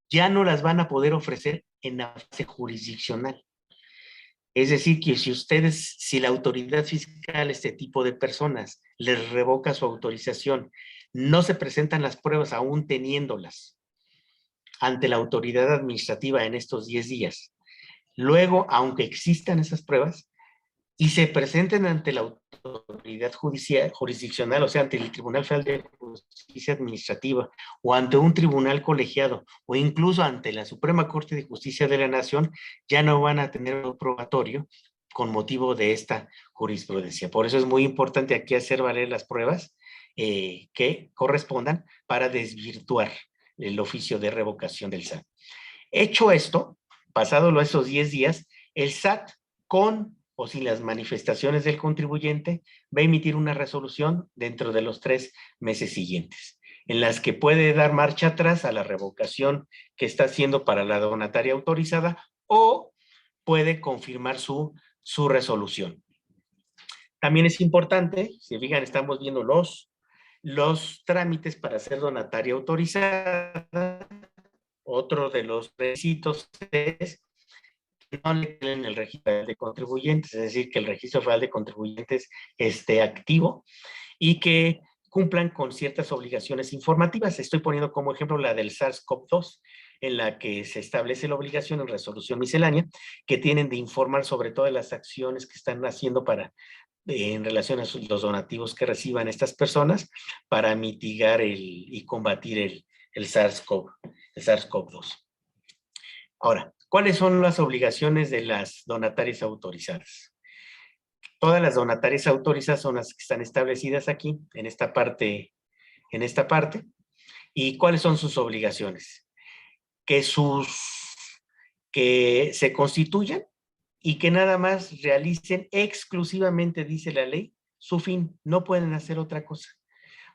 ya no las van a poder ofrecer en la fase jurisdiccional. Es decir, que si la autoridad fiscal, este tipo de personas, les revoca su autorización, no se presentan las pruebas aún teniéndolas ante la autoridad administrativa en estos 10 días. Luego, aunque existan esas pruebas, y se presenten ante la autoridad jurisdiccional, o sea, ante el Tribunal Federal de Justicia Administrativa, o ante un tribunal colegiado, o incluso ante la Suprema Corte de Justicia de la Nación, ya no van a tener un probatorio con motivo de esta jurisprudencia. Por eso es muy importante aquí hacer valer las pruebas que correspondan para desvirtuar el oficio de revocación del SAT. Hecho esto, pasado esos 10 días, el SAT con o sin las manifestaciones del contribuyente, va a emitir una resolución dentro de los 3 meses siguientes, en las que puede dar marcha atrás a la revocación que está haciendo para la donataria autorizada o puede confirmar su resolución. También es importante, si fijan, estamos viendo los trámites para ser donataria autorizada. Otro de los requisitos es no le en el registro de contribuyentes, es decir, que el registro federal de contribuyentes esté activo y que cumplan con ciertas obligaciones informativas. Estoy poniendo como ejemplo la del SARS-CoV-2, en la que se establece la obligación en resolución miscelánea, que tienen de informar sobre todas las acciones que están haciendo en relación a los donativos que reciban estas personas para mitigar y combatir el SARS-CoV-2. Ahora, ¿cuáles son las obligaciones de las donatarias autorizadas? Todas las donatarias autorizadas son las que están establecidas aquí, en esta parte. ¿Y cuáles son sus obligaciones? Que se constituyan y que nada más realicen exclusivamente, dice la ley, su fin. No pueden hacer otra cosa.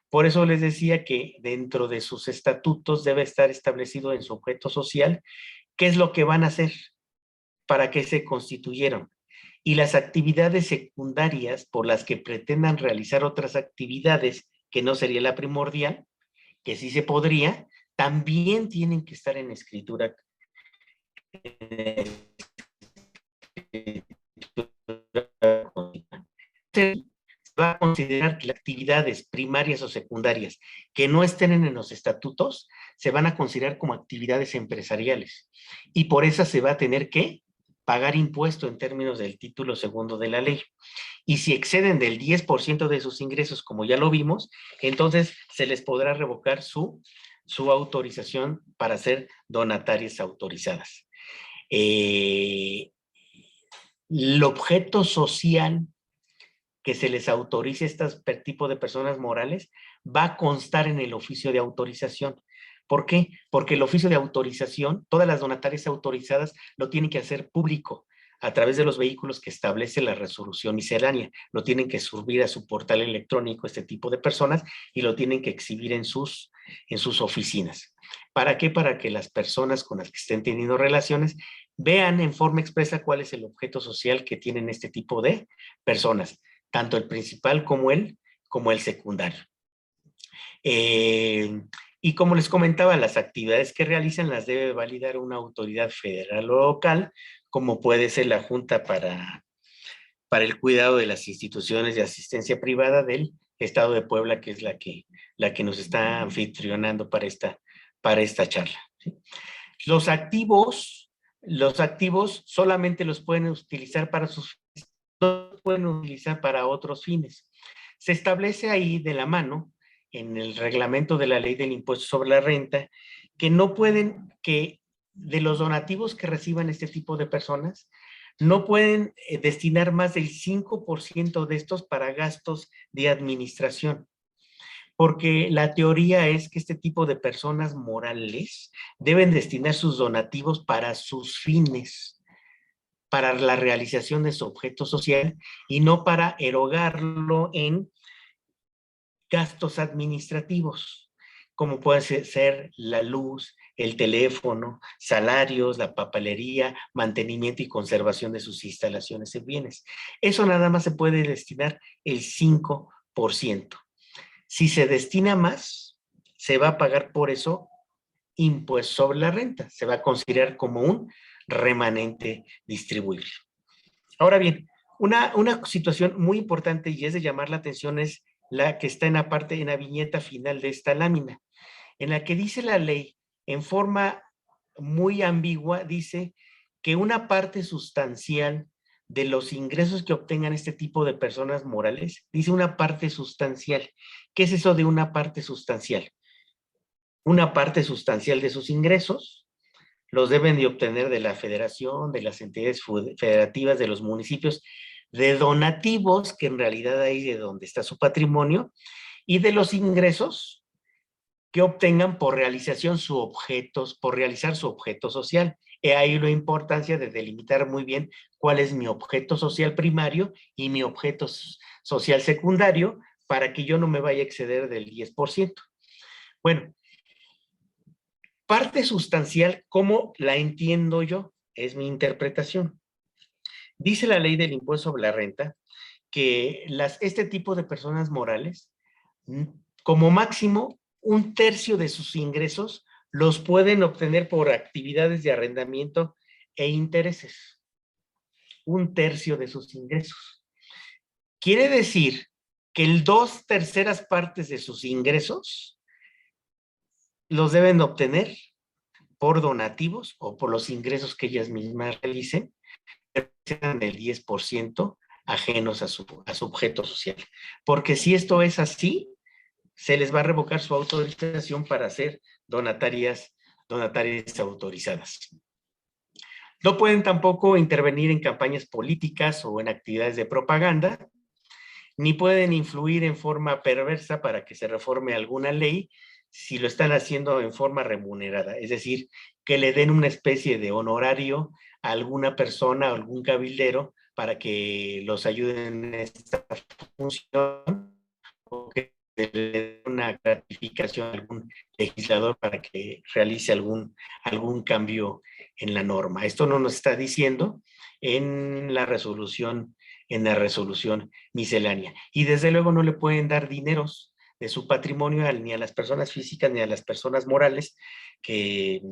Por eso les decía que dentro de sus estatutos debe estar establecido en su objeto social qué es lo que van a hacer, para qué se constituyeron. Y las actividades secundarias por las que pretendan realizar otras actividades, que no sería la primordial, que sí se podría, también tienen que estar en escritura. Se va a considerar que las actividades primarias o secundarias que no estén en los estatutos se van a considerar como actividades empresariales y por eso se va a tener que pagar impuesto en términos del título segundo de la ley. Y si exceden del 10% de sus ingresos, como ya lo vimos, entonces se les podrá revocar su autorización para ser donatarias autorizadas. El objeto social que se les autorice a este tipo de personas morales va a constar en el oficio de autorización. ¿Por qué? Porque el oficio de autorización, todas las donatarias autorizadas lo tienen que hacer público a través de los vehículos que establece la resolución miscelánea. Lo tienen que subir a su portal electrónico este tipo de personas y lo tienen que exhibir en sus oficinas. ¿Para qué? Para que las personas con las que estén teniendo relaciones vean en forma expresa cuál es el objeto social que tienen este tipo de personas, tanto el principal como el secundario. Y como les comentaba, las actividades que realizan las debe validar una autoridad federal o local, como puede ser la Junta para el cuidado de las instituciones de asistencia privada del Estado de Puebla, que es la que nos está anfitrionando para esta charla. ¿Sí? Los activos solamente los pueden utilizar para sus fines, no pueden utilizar para otros fines. Se establece ahí de la mano en el reglamento de la ley del impuesto sobre la renta que no pueden, que de los donativos que reciban este tipo de personas, no pueden destinar más del 5% de estos para gastos de administración. Porque la teoría es que este tipo de personas morales deben destinar sus donativos para sus fines, para la realización de su objeto social y no para erogarlo en gastos administrativos, como puede ser la luz, el teléfono, salarios, la papelería, mantenimiento y conservación de sus instalaciones y bienes. Eso nada más se puede destinar el 5%. Si se destina más, se va a pagar por eso impuesto sobre la renta. Se va a considerar como un remanente distribuible. Ahora bien, una situación muy importante y es de llamar la atención es la que está en la viñeta final de esta lámina, en la que dice la ley en forma muy ambigua, dice que una parte sustancial de los ingresos que obtengan este tipo de personas morales, dice una parte sustancial. ¿Qué es eso de una parte sustancial? Una parte sustancial de sus ingresos los deben de obtener de la federación, de las entidades federativas, de los municipios, de donativos, que en realidad ahí de donde está su patrimonio, y de los ingresos que obtengan por realizar su objeto social. He ahí la importancia de delimitar muy bien cuál es mi objeto social primario y mi objeto social secundario para que yo no me vaya a exceder del 10%. Bueno, parte sustancial, ¿cómo la entiendo yo? Es mi interpretación. Dice la ley del impuesto sobre la renta que este tipo de personas morales, como máximo, 1/3 de sus ingresos los pueden obtener por actividades de arrendamiento e intereses. 1/3 de sus ingresos. Quiere decir que el 2/3 partes de sus ingresos los deben obtener por donativos o por los ingresos que ellas mismas realicen, que sean del 10% ajenos a su objeto social. Porque si esto es así, se les va a revocar su autorización para ser donatarias autorizadas. No pueden tampoco intervenir en campañas políticas o en actividades de propaganda, ni pueden influir en forma perversa para que se reforme alguna ley si lo están haciendo en forma remunerada, es decir, que le den una especie de honorario a alguna persona o algún cabildero para que los ayuden en esta función, o que le den una gratificación a algún legislador para que realice algún cambio en la norma. Esto no nos está diciendo en la resolución miscelánea. Y desde luego no le pueden dar dineros de su patrimonio ni a las personas físicas ni a las personas morales que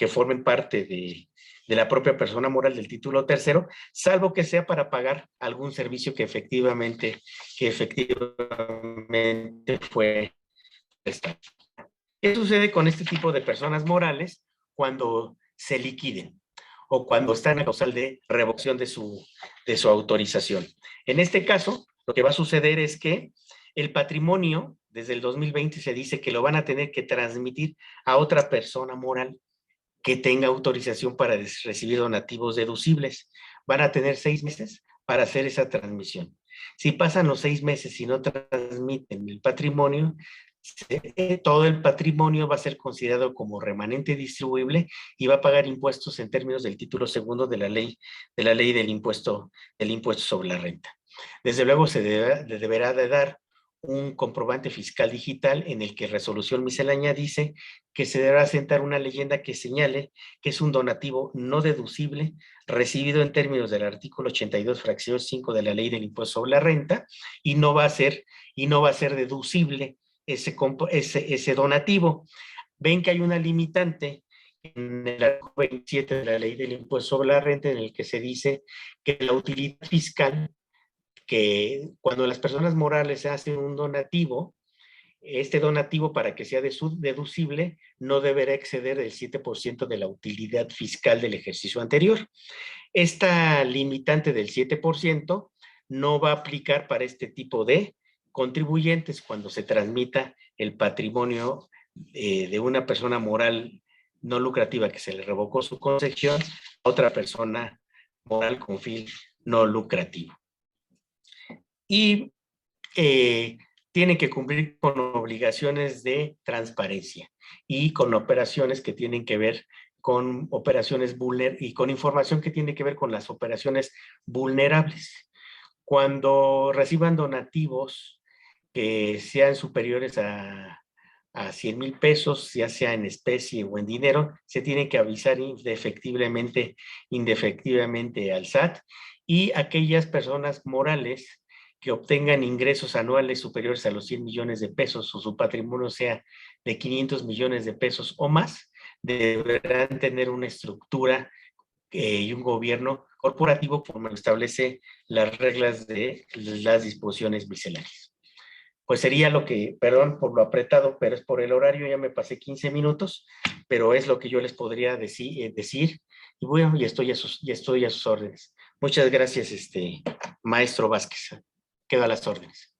formen parte de la propia persona moral del título tercero, salvo que sea para pagar algún servicio que efectivamente fue prestado. ¿Qué sucede con este tipo de personas morales cuando se liquiden o cuando están a causal de revocación de su autorización? En este caso, lo que va a suceder es que el patrimonio, desde el 2020 se dice que lo van a tener que transmitir a otra persona moral que tenga autorización para recibir donativos deducibles. Van a tener 6 meses para hacer esa transmisión. Si pasan los 6 meses y no transmiten el patrimonio, todo el patrimonio va a ser considerado como remanente distribuible y va a pagar impuestos en términos del título segundo de la ley del impuesto sobre la renta. Desde luego se deberá de dar un comprobante fiscal digital en el que resolución miscelánea dice que se deberá sentar una leyenda que señale que es un donativo no deducible recibido en términos del artículo 82, fracción 5 de la ley del impuesto sobre la renta y no va a ser deducible ese donativo. Ven que hay una limitante en el artículo 27 de la ley del impuesto sobre la renta en el que se dice que la utilidad fiscal, que cuando las personas morales hacen un donativo, este donativo para que sea deducible no deberá exceder del 7% de la utilidad fiscal del ejercicio anterior. Esta limitante del 7% no va a aplicar para este tipo de contribuyentes cuando se transmita el patrimonio de una persona moral no lucrativa que se le revocó su concesión a otra persona moral con fin no lucrativo. Y tienen que cumplir con obligaciones de transparencia y con operaciones que tienen que ver con operaciones y con información que tiene que ver con las operaciones vulnerables. Cuando reciban donativos que sean superiores a a 100,000 pesos, ya sea en especie o en dinero, se tiene que avisar indefectivamente al SAT, y aquellas personas morales que obtengan ingresos anuales superiores a los 100 millones de pesos o su patrimonio sea de 500 millones de pesos o más, deberán tener una estructura y un gobierno corporativo como lo establece las reglas de las disposiciones misceláneas. Pues sería lo que, perdón por lo apretado, pero es por el horario, ya me pasé 15 minutos, pero es lo que yo les podría decir, y bueno, ya estoy a sus órdenes. Muchas gracias, maestro Vázquez. Quedo a las órdenes.